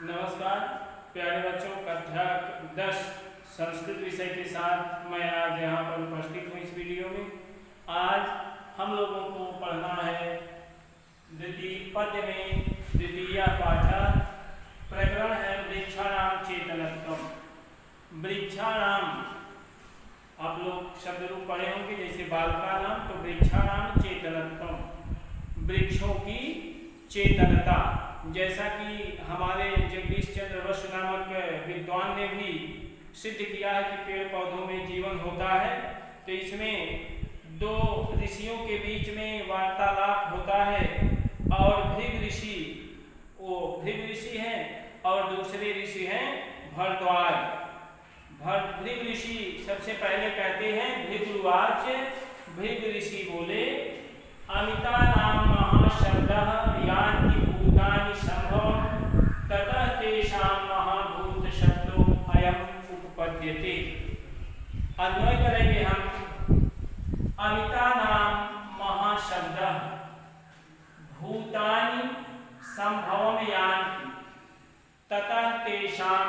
नमस्कार प्यारे बच्चों, कक्षा 10 संस्कृत विषय के साथ मैं आज यहाँ पर उपस्थित हूँ। इस वीडियो में आज हम लोगों को पढ़ना है द्वितीय पद्य में द्वितीय पाठ। प्रकरण है वृक्षाणाम चेतनत्वम्। वृक्षाणाम आप लोग शब्द रूप पढ़े होंगे, जैसे बालका नाम, तो वृक्षाणाम चेतनत्वम्, वृक्षों की चेतनता। जैसा कि हमारे जगदीश चंद्र बसु नामक विद्वान ने भी सिद्ध किया है कि पेड़ पौधों में जीवन होता है, तो इसमें दो ऋषियों के बीच में वार्तालाप होता है। और भृग ऋषि, वो भृग ऋषि हैं और दूसरे ऋषि हैं भरद्वाज। भृग ऋषि सबसे पहले कहते हैं, भृगुवाच, भृग ऋषि बोले, अमिता नाम महाशब्दः यान्ति भूतानि संभवम् ततः तेषां महाभूत शब्दो अयम् उपपद्यते। अन्वय करेंगे हम। अमिता नाम महाशब्दः भूतानि संभवम् यान्ति ततः तेषां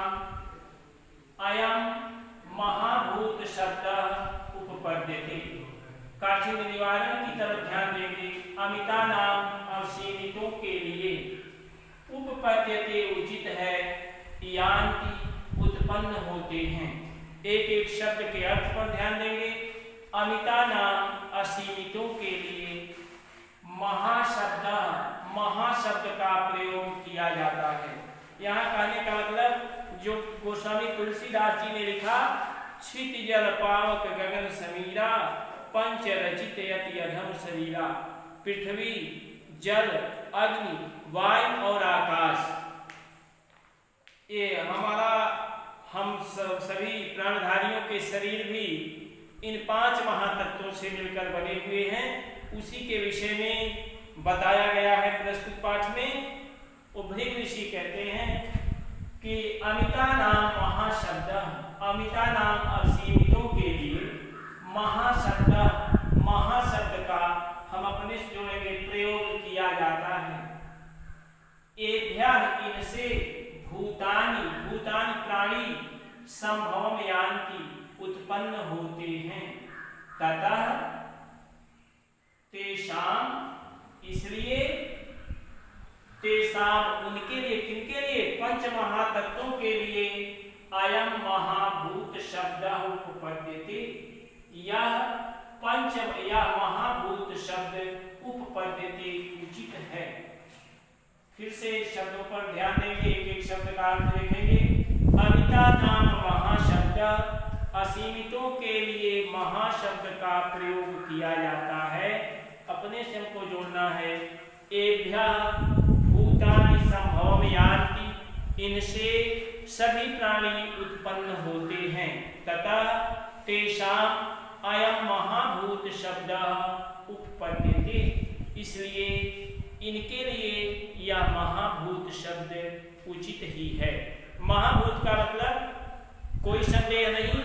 अयम् महाभूत शब्दः उपपद्यते। काठिन्य निवारण की तरफ ध्यान देंगे। अमिता नाम असीमितों के लिए, उपपद्यते उचित है, यान्ति उत्पन्न होते हैं। एक एक शब्द के अर्थ पर ध्यान देंगे। अमिता नाम असीमितों के लिए महाशब्द, महाशब्द का प्रयोग किया जाता है। यहाँ कहने का मतलब, जो गोस्वामी तुलसीदास जी ने लिखा, क्षित जल पावक गगन समीरा पंच रचित यति अधम शरीरा। पृथ्वी, जल, अग्नि, वायु और आकाश, ये हम सभी प्राणधारियों के शरीर भी इन 5 महातत्वों से मिलकर बने हुए हैं। उसी के विषय में बताया गया है प्रस्तुत पाठ में। भृग ऋषि कहते हैं कि अमिता नाम महाशब्द, अमिता नाम असीमितों के लिए महाशब्द, महाशब्द का हम अपने से जोड़ेंगे प्रयोग किया जाता है। एभ्यः इनसे भूतानि, भूतानि प्राणी संभवम् यान्ति उत्पन्न होते हैं। ततः तेषाम, इसलिए तेषाम उनके लिए, किनके लिए? पंच महातत्वों के लिए अयम महाभूत शब्द उपपद्यते। यह महाभूत शब्द उपपद्यते उचित है। फिर से शब्दों पर ध्यान देंगे, एक एक शब्द का अर्थ देखेंगे। अमिता नाम महाशब्द, असीमितों के लिए महाशब्द का प्रयोग किया जाता है। अपने से हमको जोड़ना है। एभ्यः भूतानि संभवम् यान्ति, इनसे सभी प्राणी उत्पन्न होते हैं। ततः तेषाम् अयम महाभूत शब्द उपपद्यते, इसलिए इनके लिए यह महाभूत शब्द उचित ही है। महाभूत का मतलब कोई संदेह नहीं,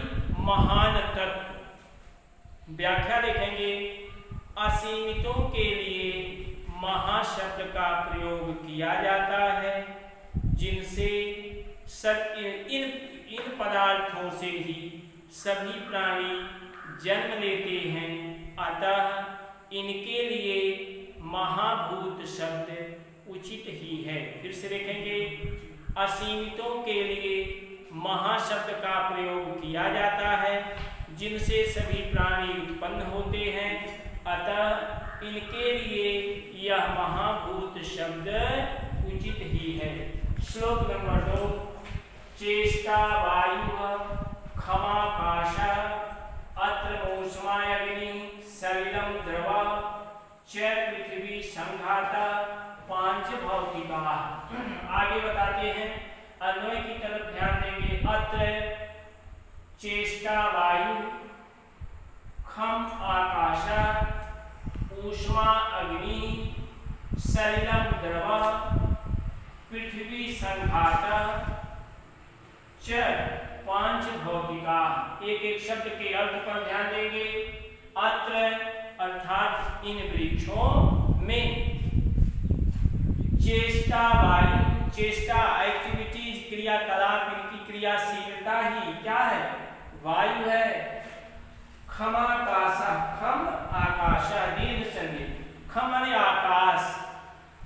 महान तत्व। व्याख्या देखेंगे। असीमितों के लिए महाशब्द का प्रयोग किया जाता है, जिनसे इन पदार्थों से ही सभी प्राणी जन्म लेते हैं। अतः इनके लिए महाभूत शब्द उचित ही है। फिर से देखेंगे। असीमितों के लिए महाशब्द का प्रयोग किया जाता है, जिनसे सभी प्राणी उत्पन्न होते हैं। अतः इनके लिए यह महाभूत शब्द उचित ही है। श्लोक नंबर 2। चेष्टा वायु खमाकाश अत्र ऊष्मायग्नि सलिलम द्रव च पृथ्वी संघाता पांच भौतिका। आगे बताते हैं, अन्वय की तरफ ध्यान देंगे। अत्र चेष्टा वायु, खम आकाश, ऊष्मा अग्नि, सलिलम द्रव, पृथ्वी संघाता च पांच भौतिका। एक एक शब्द के अर्थ पर ध्यान देंगे। अत्र अर्थात इन वृक्षों में, चेष्टा वायु, चेष्टा एक्टिविटी क्रियाकलाप, इनकी क्रियाशीलता ही क्या है? वायु है। खमाकाश, खम आकाश, दीर्घ संधि। खम माने आकाश,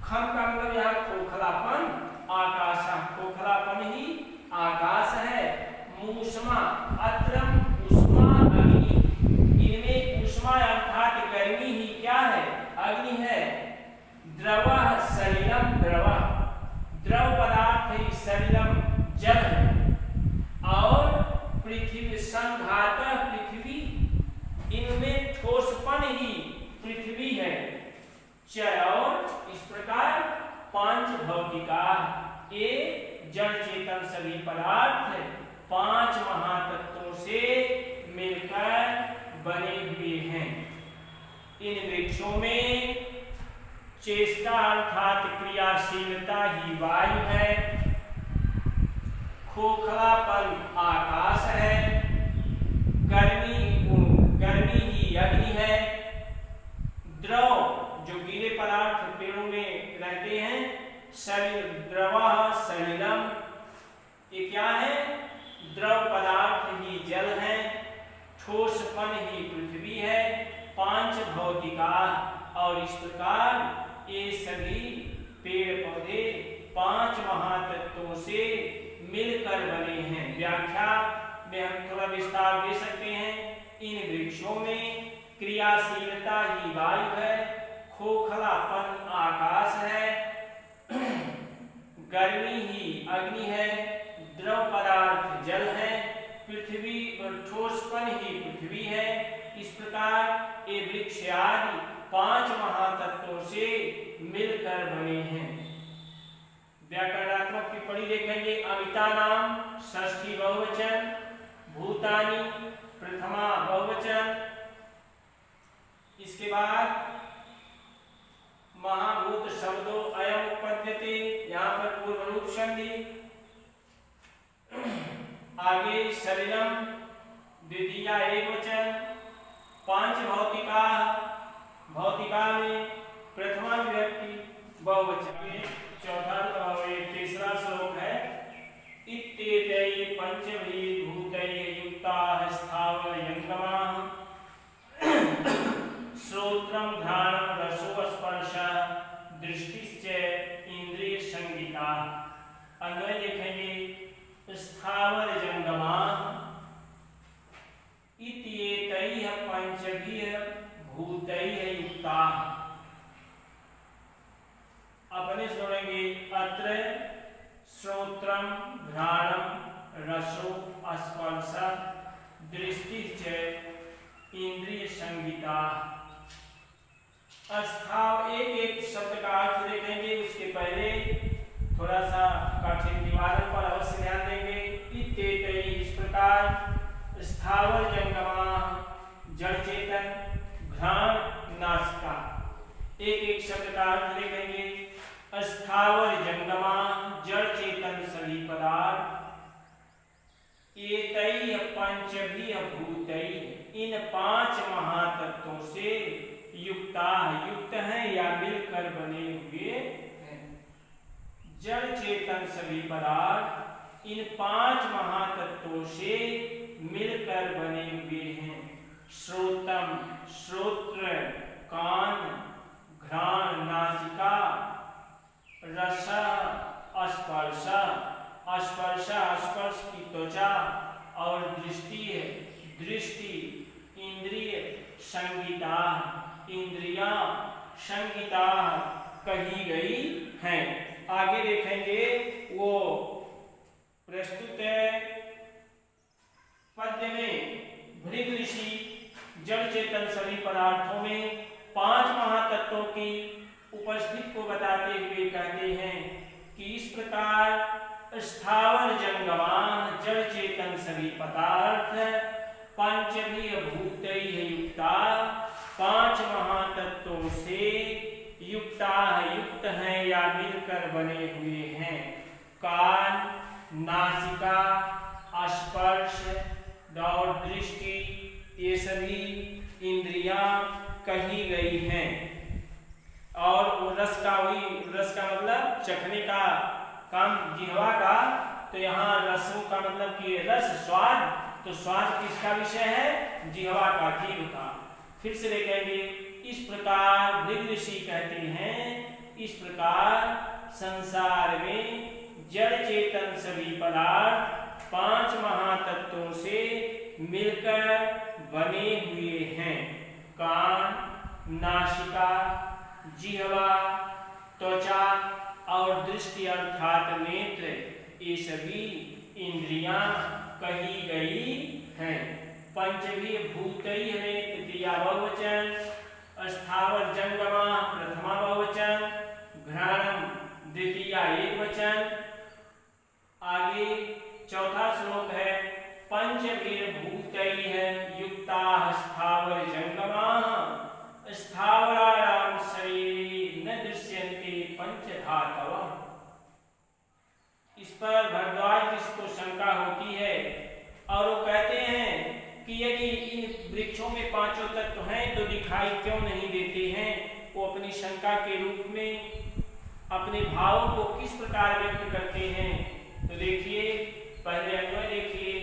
खम का मतलब यहाँ खोखलापन, आकाश खोखलापन ही आकाश है। मूषमा, अत्रम ऊष्मा अग्नि, इनमें ऊष्मा अर्थात गर्मी ही क्या है? अग्नि है। द्रवः सलिलम, द्रव पदार्थ है, सलिलम जल है। और पृथ्वी संघातः पृथ्वी, इनमें ठोसपन ही पृथ्वी है। और इस प्रकार पांच भौतिका, ये जड़ चेतन सभी पदार्थ पांच महातत्वों से मिलकर बने हुए हैं। इन वृक्षों में चेष्टा अर्थात क्रियाशीलता ही वायु है, खोखलापन आकाश है, गर्मी ही अग्नि है, द्रव जो गीले पदार्थ पेड़ों में रहते हैं, द्रवः सलिलम, ये क्या है? द्रव पदार्थ ही जल है, ठोसपन ही पृथ्वी है, पांच भौतिका। और इस प्रकार ये सभी पेड़ पौधे पांच महातत्वों से मिलकर बने हैं। व्याख्या में हम थोड़ा विस्तार दे सकते हैं। इन वृक्षों में क्रियाशीलता ही वायु है, खोखलापन आकाश है, गर्मी ही अग्नि है, द्रव पदार्थ जल है, पृथ्वी और ठोसपन ही पृथ्वी है। इस प्रकार ये वृक्ष आदि पांच महातत्वों से मिलकर बने हैं। व्याकरणात्मक टिप्पणी देखेंगे। अमिता नाम षष्ठी बहुवचन, भूतानि प्रथमा बहुवचन। इसके बाद महाभूत शब्दों अयम उपपद्यते, यहाँ पर पूर्व रूप संधि। आगे सलिलम द्वितीया एकवचन, पांच भौतिका, भौतिका में प्रथमा विभक्ति बहुवचन। चौथा तीसरा श्लोक है। इत्येतैः पंचभिः भूतैः युक्ताः स्थावर जंगमाः श्रोत्रम घ्राणम रसो स्पर्शः दृष्टिश्च इंद्रिय संगीता। अन्वय देखेंगे। स्थावर जंगमाः इत्येतैः पंचभिः भूतैः युक्ताः। अपने सुनेंगे। अत्र श्रोत्रम घ्राणम रसो स्पर्शः दृष्टिश्च इंद्रिय संगीता। स्थाव एक शब्द का अर्थ देखेंगे, उसके पहले थोड़ा सा कठिन निवारण पर अवश्य ध्यान देंगे। इत्येतैः इस प्रकार, स्थावर जंगमा जड़ चेतन, घ्राण नासिका। एक शब्द का अर्थ देखेंगे। स्थावर जंगमा जड़ चेतन सभी पदार्थ, एतैः पंचभिः भूतैः इन पांच महातत्वों से युक्ता युक्त है या मिलकर बने हुए हैं। जड़ चेतन सभी पदार्थ इन पांच महातत्वों से मिलकर बने हुए हैं। श्रोतम श्रोत्र कान, घ्राण नासिका, रस स्पर्श स्पर्श की त्वचा, और दृष्टि है दृष्टि, इंद्रिय संगीता इंद्रियां संगीता कही गई हैं। आगे देखेंगे वो प्रस्तुत है पद्य में। भृग ऋषि जड़ चेतन सभी पदार्थों में पांच महातत्वों की उपस्थिति को बताते हुए कहते हैं कि इस प्रकार स्थावर जंगमा जड़ चेतन सभी पदार्थ पंचभिः भूतैः युक्ता पांच महातत्वों से युक्ता युक्त हैं या मिलकर बने हुए हैं। कान, नासिका, स्पर्श और दृष्टि ये सभी इंद्रियां कही गई हैं। और रस का मतलब चखने का काम जिह्वा का तो यहाँ रसों का मतलब कि रस स्वाद, तो स्वाद किसका विषय है? जिह्वा का, जीभ का। फिर से देखेंगे, इस प्रकार भृगु ऋषि कहते हैं, इस प्रकार संसार में जड़ चेतन सभी पदार्थ 5 महातत्वों से मिलकर बने हुए हैं। कान, नासिका, जिह्वा, त्वचा और दृष्टि अर्थात नेत्र, ये सभी इंद्रियां कही गई हैं। पंचभी भूतैः में तृतीया बहुवचन, स्थावर जंगमा प्रथमा बहुवचन, घ्राणम द्वितीया एकवचन। आगे चौथा श्लोक है, पंचभिर्भूतैः युक्ताः स्थावर जंगमाः स्थावराणां शरीरे न दृश्यन्ते पंचधातवः। इस पर भरद्वाज जिसको शंका होती है और वो कहते हैं कि यदि इन वृक्षों में 5 तत्व हैं तो दिखाई क्यों नहीं देते हैं? वो अपनी शंका के रूप में अपने भावों को किस प्रकार व्यक्त करते हैं? तो देखिए, पहले अन्वय देखिए,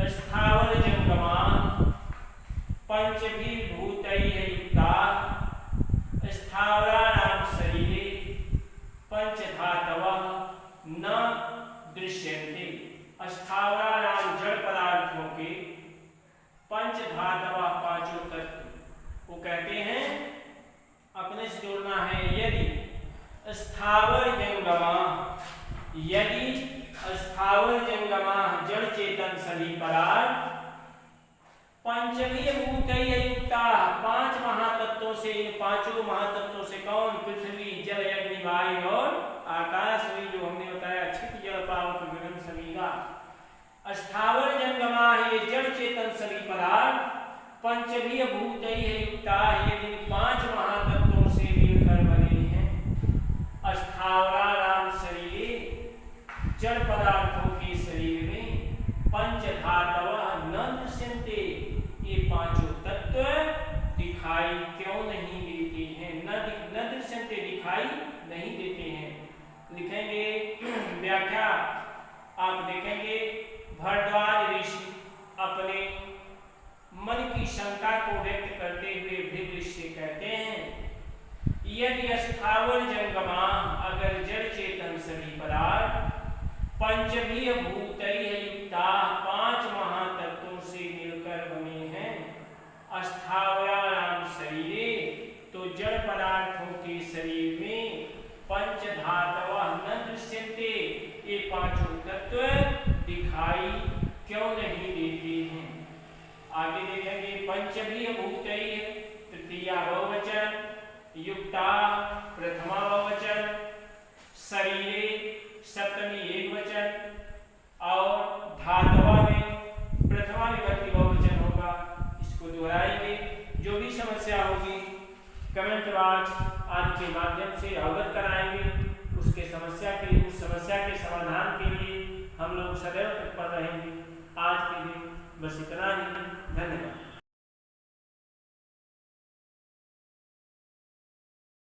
स्थावर जंगमा पंचभिर्भूतैः युक्ताः स्थावराणां शरीरे पंचधातवः न दृश्यन्ते। स्थावराणां जड़ पदार्थों के पंचधातवः 5 तत्व, वो कहते हैं अपने से जोड़ना है। यदि स्थावर जंगमा, यदि स्थावर जंगमा जड़ चेतन सभी पदार्थ पंचभिर्भूतैः युक्ताः 5 महातत्वों से, इन 5 महातत्वों से कौन? पृथ्वी, जल, अग्नि, वायु और आकाश, वही जो हमने बताया छित जल पावक गगन समीरा। स्थावर जंगमा, ये जड़ चेतन सभी पदार्थ पंचभिर्भूतैः युक्ताः, ये 5 महातत्वों से मिलकर बने हैं। स्थावराणां शरीरे, जड़ पदार्थों के शरीर में पंचधातवः न दृश्यन्ते, ये 5 तत्व दिखाई क्यों नहीं देते हैं? न दृश्यन्ते, दिखाई नहीं देते हैं। लिखेंगे व्याख्या, आप देखेंगे, भरद्वाज ऋषि अपने मन की शंका को व्यक्त करते हुए भृगु ऋषि कहते हैं, यदि स्थावर जंगमा, अगर जड़ चेतन सभी पदार्थ पंचभिर्भूतैः युक्ताः 5 महातत्वों से मिलकर बने हैं। स्थावराणां शरीरे, तो जड़ पदार्थों के शरीर में पंचधातवः न दृश्यन्ते, ये 5 तत्व दिखाई क्यों नहीं देते हैं? आगे देखेंगे, पंचभिर्भूतैः तृतीया बहुवचन, युक्ताः प्रथमा बहुवचन, शरीरे सप्तमी एकवचन और धातवा में प्रथमा विभक्ति बहुवचन होगा। इसको दोहराएंगे। जो भी समस्या होगी कमेंट बॉक्स आदि के माध्यम से अवगत कराएंगे। उस समस्या के समाधान के लिए हम लोग सदैव तत्पर रहेंगे। आज के दिन बस इतना ही। धन्यवाद।